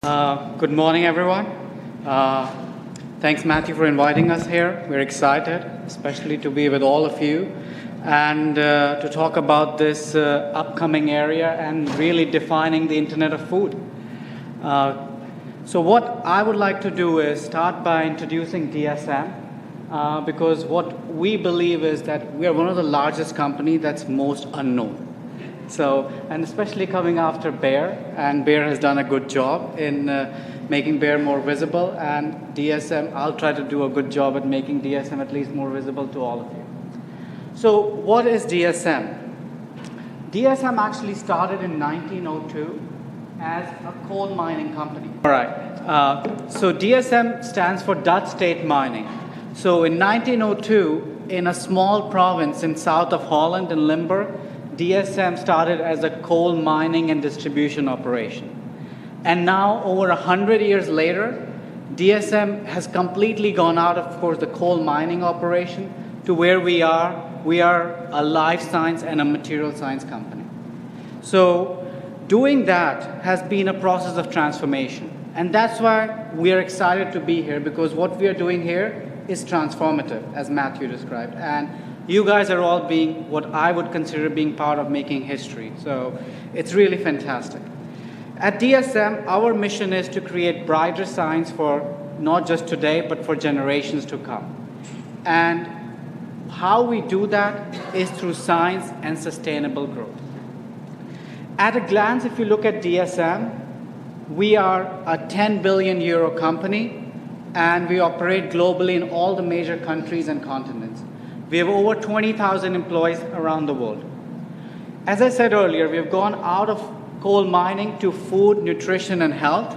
Good morning, everyone. Thanks, Matthew, for inviting us here. We're excited, especially to be with all of you and to talk about this upcoming area and really defining the Internet of Food. So what I would like to do is start by introducing DSM because what we believe is that we are one of the largest companies that's most unknown. So, and especially coming after Bayer, and Bayer has done a good job in making Bayer more visible, and DSM, I'll try to do a good job at making DSM at least more visible to all of you. So, what is DSM? DSM actually started in 1902 as a coal mining company. All right, so DSM stands for Dutch State Mining. So, in 1902, in a small province in south of Holland, in Limburg, DSM started as a coal mining and distribution operation. And now, over 100 years later, DSM has completely gone out of course, the coal mining operation to where we are. We are a life science and a material science company. So, doing that has been a process of transformation. And that's why we are excited to be here, because what we are doing here is transformative, as Matthew described. And you guys are all being what I would consider being part of making history. So it's really fantastic. At DSM, our mission is to create brighter science for not just today, but for generations to come. And how we do that is through science and sustainable growth. At a glance, if you look at DSM, we are a 10 billion euro company, and we operate globally in all the major countries and continents. We have over 20,000 employees around the world. As I said earlier, we have gone out of coal mining to food, nutrition, and health.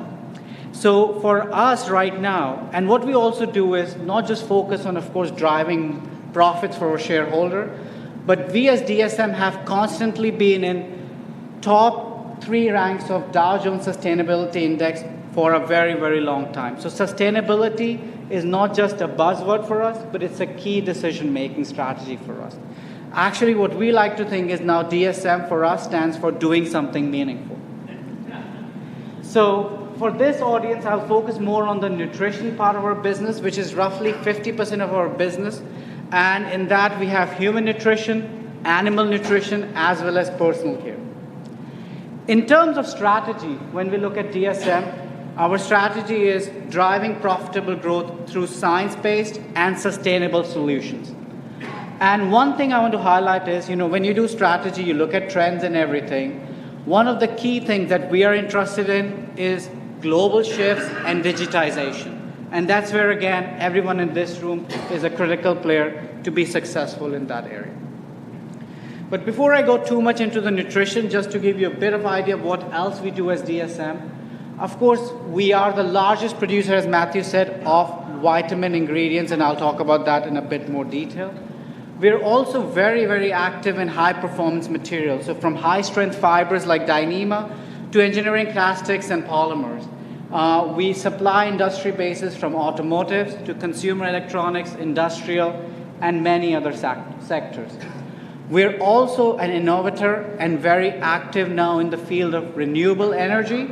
So for us right now, and what we also do is not just focus on, of course, driving profits for our shareholder, but we as DSM have constantly been in top 3 ranks of Dow Jones Sustainability Index for a very, very long time. So sustainability is not just a buzzword for us, but it's a key decision-making strategy for us. Actually, what we like to think is now DSM for us stands for doing something meaningful. So for this audience, I'll focus more on the nutrition part of our business, which is roughly 50% of our business. And in that, we have human nutrition, animal nutrition, as well as personal care. In terms of strategy, when we look at DSM, our strategy is driving profitable growth through science-based and sustainable solutions. And one thing I want to highlight is, when you do strategy, you look at trends and everything. One of the key things that we are interested in is global shifts and digitization. And that's where, again, everyone in this room is a critical player to be successful in that area. But before I go too much into the nutrition, just to give you a bit of idea of what else we do as DSM, of course, we are the largest producer, as Matthew said, of vitamin ingredients, and I'll talk about that in a bit more detail. We're also very, very active in high-performance materials, so from high-strength fibers like Dyneema to engineering plastics and polymers. We supply industry bases from automotives to consumer electronics, industrial, and many other sectors. We're also an innovator and very active now in the field of renewable energy,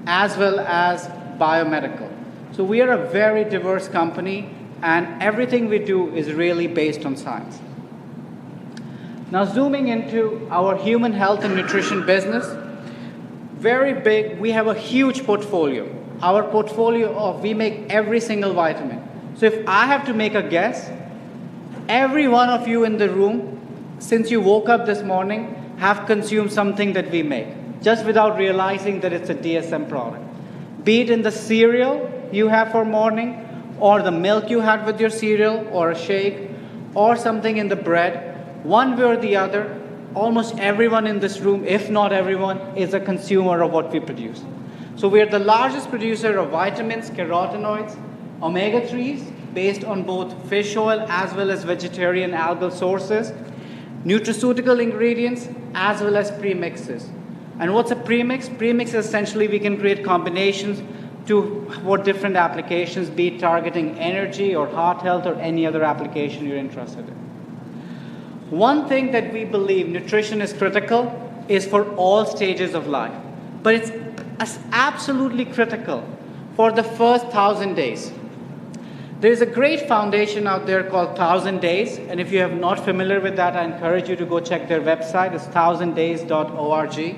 as well as biomedical. So we are a very diverse company, and everything we do is really based on science. Now zooming into our human health and nutrition business, very big, we have a huge portfolio. Our portfolio we make every single vitamin. So if I have to make a guess, every one of you in the room, since you woke up this morning, have consumed something that we make, just without realizing that it's a DSM product. Be it in the cereal you have for morning, or the milk you had with your cereal, or a shake, or something in the bread, one way or the other, almost everyone in this room, if not everyone, is a consumer of what we produce. So we are the largest producer of vitamins, carotenoids, omega-3s, based on both fish oil as well as vegetarian algal sources, nutraceutical ingredients, as well as premixes. And what's a premix? Premix is essentially we can create combinations for different applications, be it targeting energy or heart health or any other application you're interested in. One thing that we believe nutrition is critical is for all stages of life. But it's absolutely critical for the first 1,000 days. There's a great foundation out there called 1,000 Days, and if you are not familiar with that, I encourage you to go check their website. It's 1000days.org.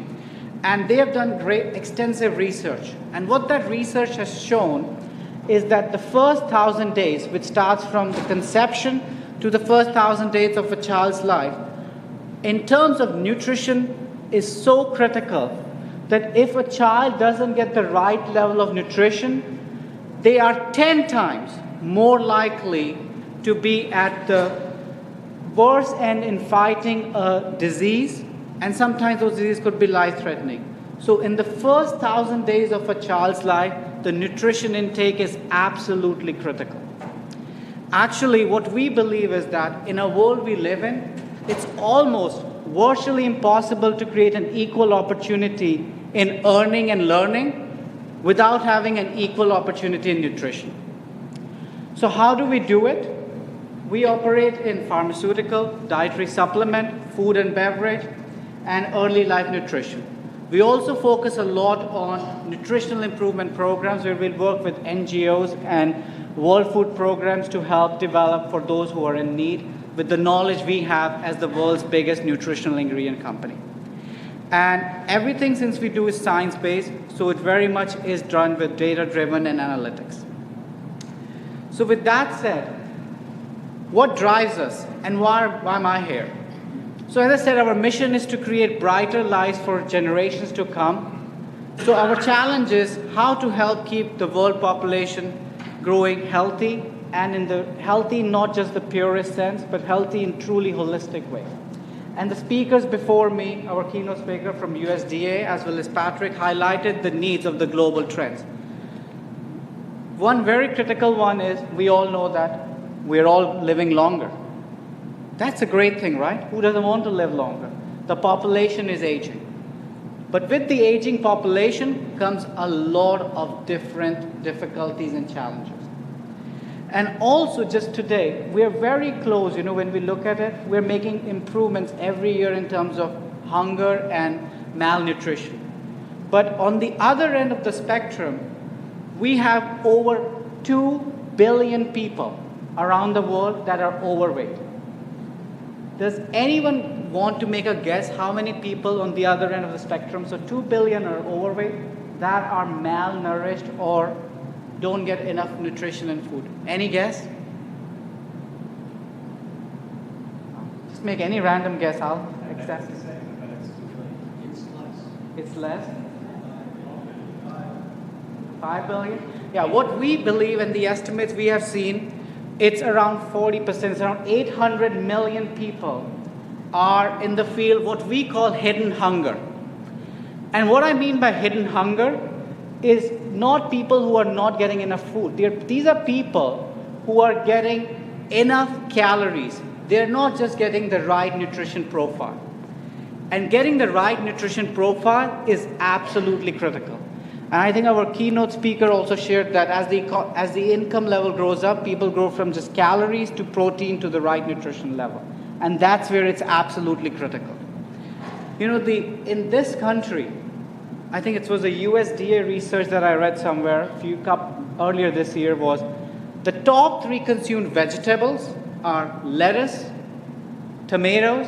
And they have done great, extensive research. And what that research has shown is that the first 1,000 days, which starts from the conception to the first 1,000 days of a child's life, in terms of nutrition, is so critical that if a child doesn't get the right level of nutrition, they are 10 times more likely to be at the worst end in fighting a disease, and sometimes those diseases could be life-threatening. So in the first 1,000 days of a child's life, the nutrition intake is absolutely critical. Actually, what we believe is that in a world we live in, it's almost virtually impossible to create an equal opportunity in earning and learning without having an equal opportunity in nutrition. So how do we do it? We operate in pharmaceutical, dietary supplement, food and beverage, and early life nutrition. We also focus a lot on nutritional improvement programs where we'll work with NGOs and World Food Programs to help develop for those who are in need with the knowledge we have as the world's biggest nutritional ingredient company. And everything since we do is science-based, so it very much is done with data-driven and analytics. So with that said, what drives us and why am I here? So as I said, our mission is to create brighter lives for generations to come. So our challenge is how to help keep the world population growing healthy, and in the healthy, not just the purest sense, but healthy in truly holistic way. And the speakers before me, our keynote speaker from USDA, as well as Patrick, highlighted the needs of the global trends. One very critical one is we all know that we're all living longer. That's a great thing, right? Who doesn't want to live longer? The population is aging. But with the aging population comes a lot of different difficulties and challenges. And also just today, we're very close, when we look at it, we're making improvements every year in terms of hunger and malnutrition. But on the other end of the spectrum, we have over 2 billion people around the world that are overweight. Does anyone want to make a guess how many people on the other end of the spectrum, so 2 billion are overweight, that are malnourished or don't get enough nutrition and food? Any guess? Just make any random guess, I'll accept. It's less? 5 billion? Yeah, what we believe and the estimates we have seen, it's around 40%, it's around 800 million people are in the field, what we call hidden hunger. And what I mean by hidden hunger is not people who are not getting enough food. These are people who are getting enough calories. They're not just getting the right nutrition profile. And getting the right nutrition profile is absolutely critical. And I think our keynote speaker also shared that as the income level grows up, people grow from just calories to protein to the right nutrition level. And that's where it's absolutely critical. In this country, I think it was a USDA research that I read somewhere earlier this year was the top 3 consumed vegetables are lettuce, tomatoes,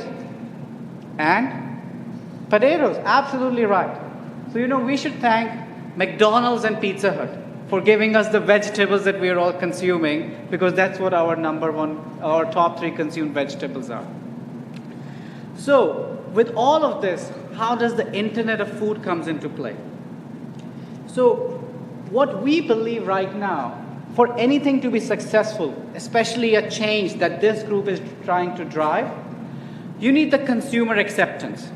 and potatoes. Absolutely right. So, we should thank McDonald's and Pizza Hut for giving us the vegetables that we are all consuming, because that's what our top 3 consumed vegetables are. So, with all of this, how does the Internet of Food comes into play? So, what we believe right now, for anything to be successful, especially a change that this group is trying to drive, you need the consumer acceptance.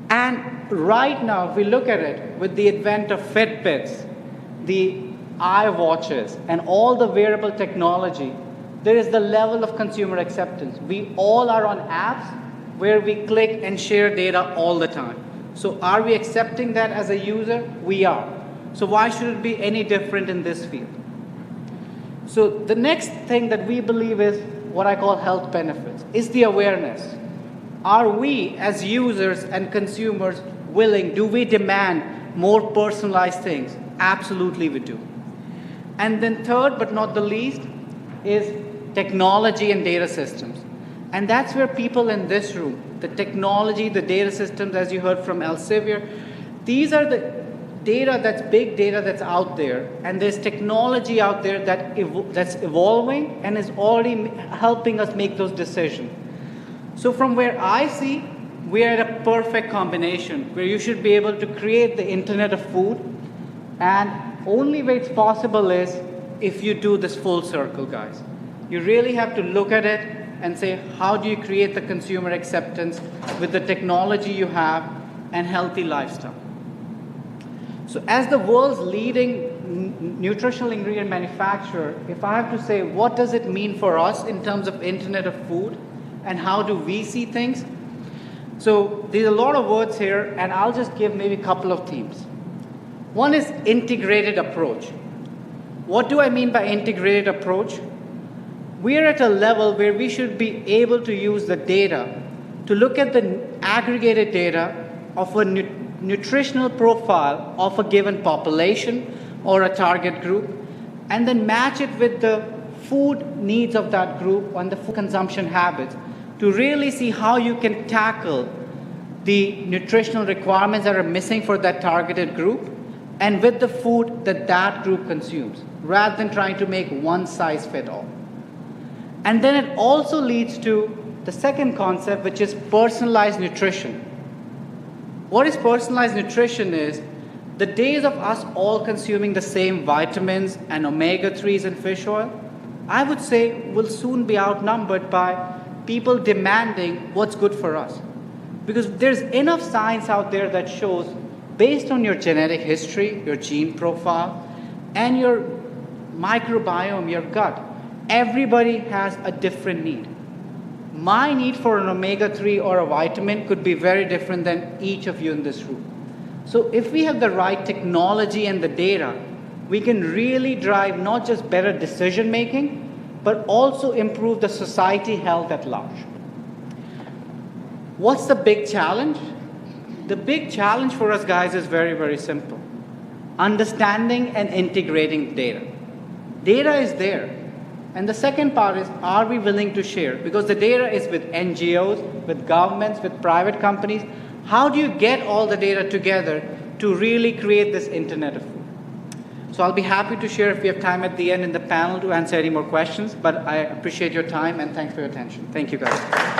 And right now, if we look at it, with the advent of Fitbits, the iWatches, and all the wearable technology, there is the level of consumer acceptance. We all are on apps where we click and share data all the time. So are we accepting that as a user? We are. So why should it be any different in this field? So the next thing that we believe is what I call health benefits, is the awareness. Are we as users and consumers willing, do we demand more personalized things? Absolutely we do. And then third, but not the least, is technology and data systems. And that's where people in this room, the technology, the data systems, as you heard from Elsevier, these are the data, that's big data that's out there, and there's technology out there that's evolving and is already helping us make those decisions. So from where I see, we're at a perfect combination where you should be able to create the Internet of Food, and only way it's possible is if you do this full circle, guys. You really have to look at it and say, how do you create the consumer acceptance with the technology you have and healthy lifestyle? So as the world's leading nutritional ingredient manufacturer, if I have to say, what does it mean for us in terms of Internet of Food and how do we see things? So there's a lot of words here, and I'll just give maybe a couple of themes. One is integrated approach. What do I mean by integrated approach? We're at a level where we should be able to use the data to look at the aggregated data of a nutritional profile of a given population or a target group, and then match it with the food needs of that group and the food consumption habits to really see how you can tackle the nutritional requirements that are missing for that targeted group and with the food that that group consumes, rather than trying to make one size fit all. And then it also leads to the second concept, which is personalized nutrition. What is personalized nutrition is the days of us all consuming the same vitamins and omega-3s and fish oil, I would say will soon be outnumbered by people demanding what's good for us. Because there's enough science out there that shows, based on your genetic history, your gene profile, and your microbiome, your gut, everybody has a different need. My need for an omega-3 or a vitamin could be very different than each of you in this room. So if we have the right technology and the data, we can really drive not just better decision making, but also improve the society health at large. What's the big challenge? The big challenge for us guys is very, very simple. Understanding and integrating data. Data is there. And the second part is, are we willing to share? Because the data is with NGOs, with governments, with private companies. How do you get all the data together to really create this Internet of Food? So I'll be happy to share if we have time at the end in the panel to answer any more questions, but I appreciate your time and thanks for your attention. Thank you guys.